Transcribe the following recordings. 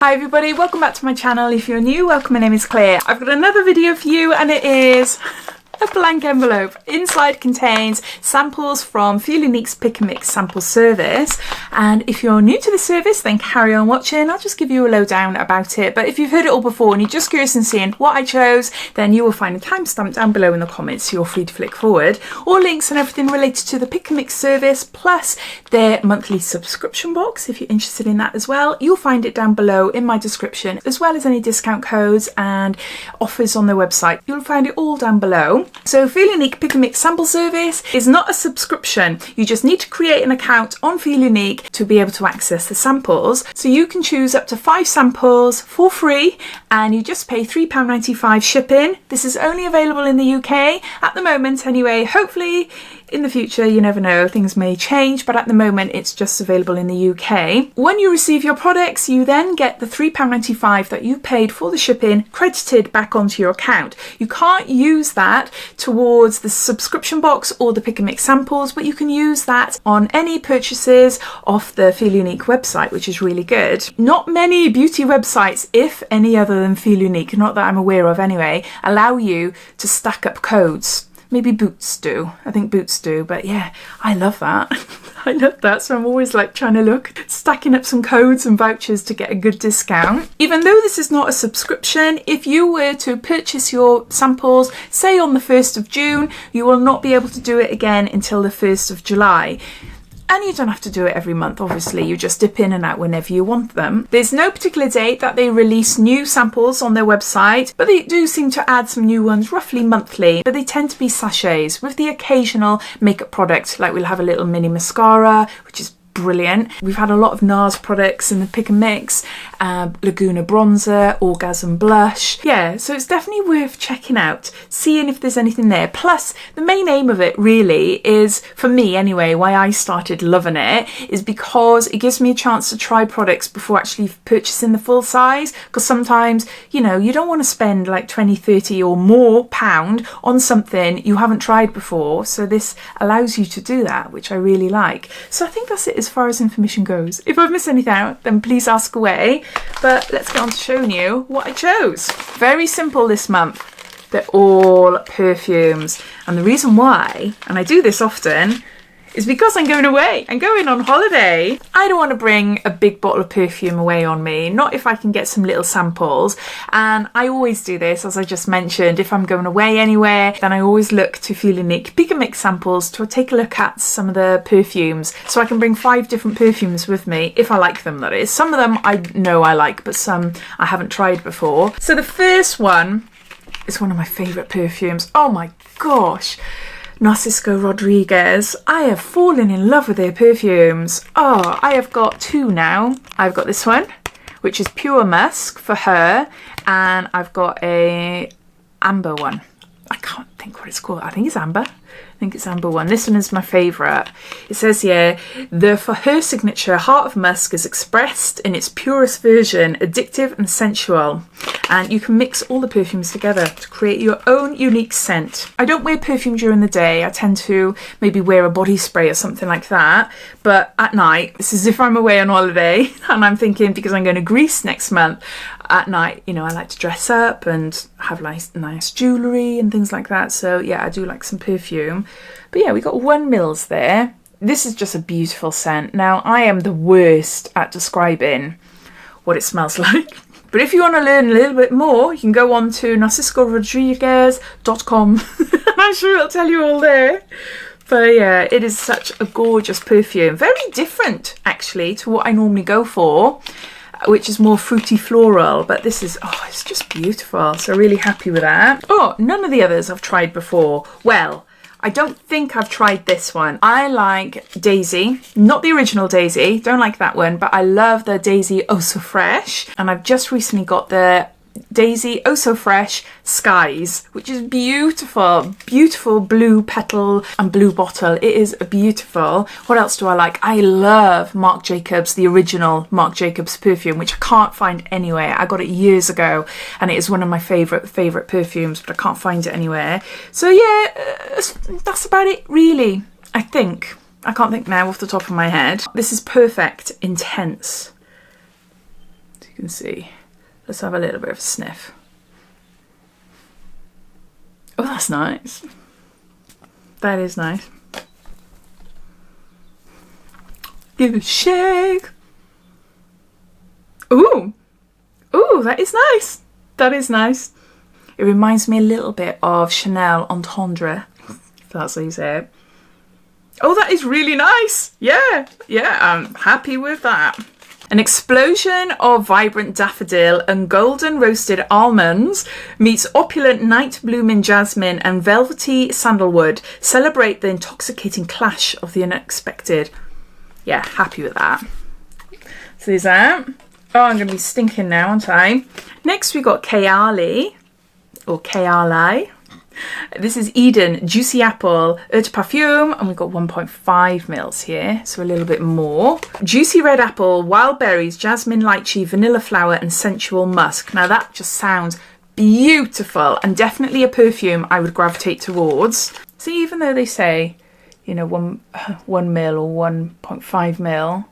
Hi everybody, welcome back to my channel. If you're new, welcome, my name is Claire. I've got another video for you and it is a blank envelope. Inside contains samples from Feelunique's Pick and Mix sample service, and if you're new to the service then carry on watching. I'll just give you a lowdown about it, but if you've heard it all before and you're just curious in seeing what I chose, then you will find a timestamp down below in the comments, so you're free to flick forward. All links and everything related to the Pick and Mix service, plus their monthly subscription box if you're interested in that as well, you'll find it down below in my description, as well as any discount codes and offers on their website. You'll find it all down below. So Feelunique Pick and Mix sample service is not a subscription. You just need to create an account on Feelunique to be able to access the samples. So you can choose up to 5 samples for free and you just pay £3.95 shipping. This is only available in the UK at the moment anyway. Hopefully in the future, you never know, things may change, but at the moment it's just available in the UK. When you receive your products, you then get the £3.95 that you paid for the shipping credited back onto your account. You can't use that towards the subscription box or the Pick and Mix samples, but you can use that on any purchases off the Feelunique website, which is really good. Not many beauty websites, if any other than Feelunique, not that I'm aware of anyway, allow you to stack up codes. Maybe Boots do. I think Boots do, but yeah, I love that. I love that, so I'm always like trying to look, stacking up some codes and vouchers to get a good discount. Even though this is not a subscription, if you were to purchase your samples, say on the 1st of June, you will not be able to do it again until the 1st of July. And you don't have to do it every month, obviously, you just dip in and out whenever you want them. There's no particular date that they release new samples on their website, but they do seem to add some new ones roughly monthly, but they tend to be sachets with the occasional makeup product, like we'll have a little mini mascara, which is brilliant. We've had a lot of NARS products in the Pick and Mix, Laguna bronzer, Orgasm blush. Yeah, so it's definitely worth checking out, seeing if there's anything there. Plus, the main aim of it really is, for me anyway, why I started loving it, is because it gives me a chance to try products before actually purchasing the full size, because sometimes, you know, you don't want to spend like 20, 30 or more pound on something you haven't tried before, so this allows you to do that, which I really like. So I think that's it as far as information goes. If I've missed anything out, then please ask away. But let's get on to showing you what I chose. Very simple this month. They're all perfumes. And the reason why, and I do this often, is because I'm going away. I'm going on holiday. I don't want to bring a big bottle of perfume away on me, not if I can get some little samples. And I always do this, as I just mentioned, if I'm going away anywhere, then I always look to Feelunique Pick and Mix samples to take a look at some of the perfumes. So I can bring 5 different perfumes with me, if I like them, that is. Some of them I know I like, but some I haven't tried before. So the first one is one of my favourite perfumes. Oh my gosh. Narciso Rodriguez. I have fallen in love with their perfumes. Oh, I have got 2 now. I've got this one, which is Pure Musk for her, and I've got a amber one. I can't think what it's called. I think it's amber. I think it's amber one. This one is my favourite. It says here, for her signature, Heart of Musk is expressed in its purest version, addictive and sensual. And you can mix all the perfumes together to create your own unique scent. I don't wear perfume during the day. I tend to maybe wear a body spray or something like that. But at night, this is if I'm away on holiday and I'm thinking, because I'm going to Greece next month, at night, you know, I like to dress up and have nice jewellery and things like that. So yeah, I do like some perfume. But yeah, we got 1 mils there. This is just a beautiful scent. Now, I am the worst at describing what it smells like. But if you want to learn a little bit more, you can go on to narcisorodriguez.com. I'm sure it'll tell you all there. But yeah, it is such a gorgeous perfume. Very different, actually, to what I normally go for, which is more fruity floral. But this is, oh, it's just beautiful. So really happy with that. Oh, none of the others I've tried before. Well, I don't think I've tried this one. I like Daisy, not the original Daisy, don't like that one, but I love the Daisy Oh So Fresh. And I've just recently got the Daisy Oh So Fresh Skies, which is beautiful, beautiful blue petal and blue bottle. It is beautiful. What else do I like? I love Marc Jacobs, the original Marc Jacobs perfume, which I can't find anywhere. I got it years ago and it is one of my favourite perfumes, but I can't find it anywhere. So yeah, that's about it really, I think. I can't think now off the top of my head. This is Perfect Intense. can see. Let's have a little bit of a sniff. Oh, that's nice. That is nice. Give it a shake. Ooh. Ooh, that is nice. That is nice. It reminds me a little bit of Chanel Entendre, if that's how you say it. Oh, that is really nice. Yeah, yeah, I'm happy with that. An explosion of vibrant daffodil and golden roasted almonds meets opulent night blooming jasmine and velvety sandalwood celebrate the intoxicating clash of the unexpected. Yeah, happy with that. So there's that. Oh, I'm going to be stinking now, aren't I? Next we got Kayali, or Kayali. This is Eden, Juicy Apple, Eau de Parfum, and we've got 1.5 mils here, so a little bit more. Juicy Red Apple, Wild Berries, Jasmine Lychee, Vanilla Flower, and Sensual Musk. Now that just sounds beautiful, and definitely a perfume I would gravitate towards. See, even though they say, you know, 1 mil or 1.5 mil,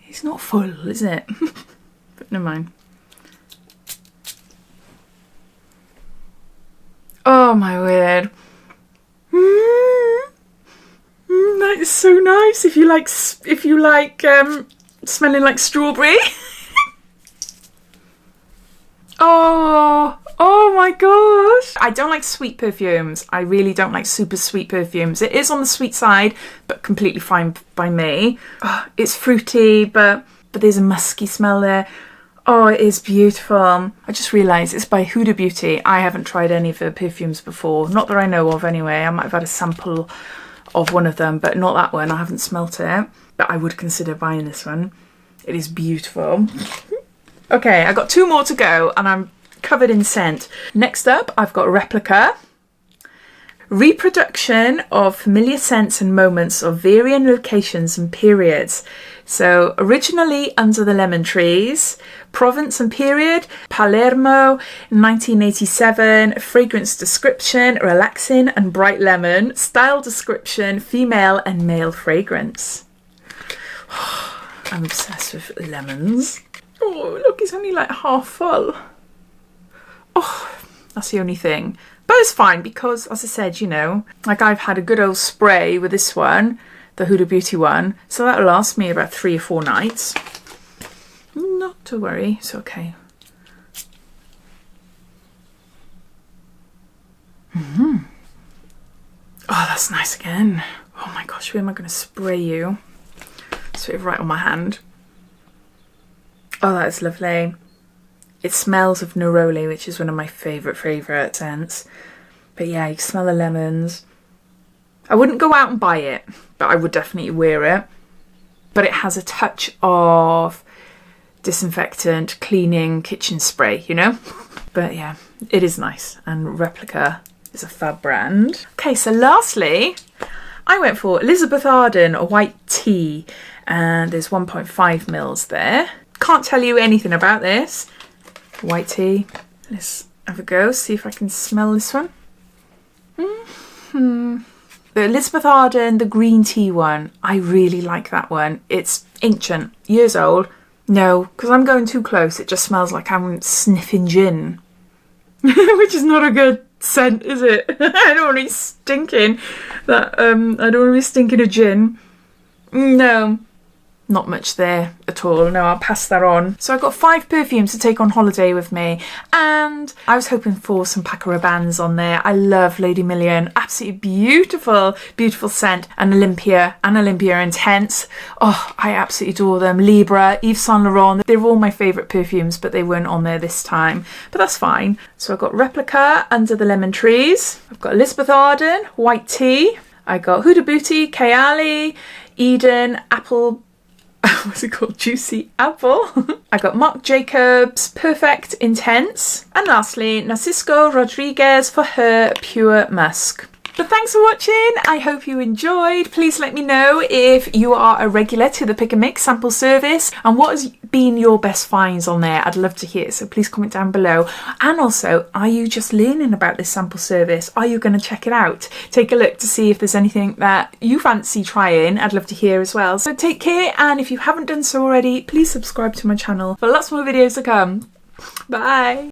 it's not full, is it? But never mind. Oh my word. That is so nice if you like smelling like strawberry. Oh my gosh. I don't like sweet perfumes. I really don't like super sweet perfumes. It is on the sweet side, but completely fine by me. Oh, it's fruity, but there's a musky smell there. Oh, it is beautiful. I just realised it's by Huda Beauty. I haven't tried any of her perfumes before. Not that I know of anyway. I might have had a sample of one of them, but not that one. I haven't smelt it. But I would consider buying this one. It is beautiful. Okay, I got 2 more to go and I'm covered in scent. Next up, I've got Replica. Reproduction of familiar scents and moments of varying locations and periods. So originally under the lemon trees, Provence and period, Palermo, 1987, fragrance description, relaxing and bright lemon, style description, female and male fragrance. I'm obsessed with lemons. Oh, look, it's only like half full. Oh, that's the only thing. But it's fine because, as I said, you know, like I've had a good old spray with this one, the Huda Beauty one, so that'll last me about 3 or 4 nights. Not to worry, it's okay. Oh, that's nice again. Oh my gosh, where am I going to spray you? Sort of right on my hand. Oh, that is lovely. It smells of neroli, which is one of my favourite scents. But yeah, you can smell the lemons. I wouldn't go out and buy it, but I would definitely wear it. But it has a touch of disinfectant, cleaning, kitchen spray, you know? But yeah, it is nice. And Replica is a fab brand. Okay, so lastly, I went for Elizabeth Arden, a white tea. And there's 1.5 mils there. Can't tell you anything about this. White tea. Let's have a go, see if I can smell this one. The Elizabeth Arden, the green tea one. I really like that one. It's ancient, years old. No, because I'm going too close. It just smells like I'm sniffing gin. Which is not a good scent, is it? I don't want to be stinking. I don't want to be stinking of gin. No. Not much there at all. No, I'll pass that on. So I've got 5 perfumes to take on holiday with me. And I was hoping for some Paco Rabanne's on there. I love Lady Million. Absolutely beautiful, beautiful scent. And Olympia Intense. Oh, I absolutely adore them. Libra, Yves Saint Laurent. They're all my favourite perfumes, but they weren't on there this time. But that's fine. So I've got Replica, Under the Lemon Trees. I've got Elizabeth Arden, White Tea. I got Huda Beauty, Kayali, Eden, Apple... what's it called? Juicy Apple. I got Marc Jacobs, Perfect Intense. And lastly, Narcisco Rodriguez for her Pure Musk. But thanks for watching. I hope you enjoyed. Please let me know if you are a regular to the Pick and Mix sample service and what has been your best finds on there. I'd love to hear, so please comment down below. And also, are you just learning about this sample service? Are you going to check it out? Take a look to see if there's anything that you fancy trying. I'd love to hear as well. So take care, and if you haven't done so already, please subscribe to my channel for lots more videos to come. Bye.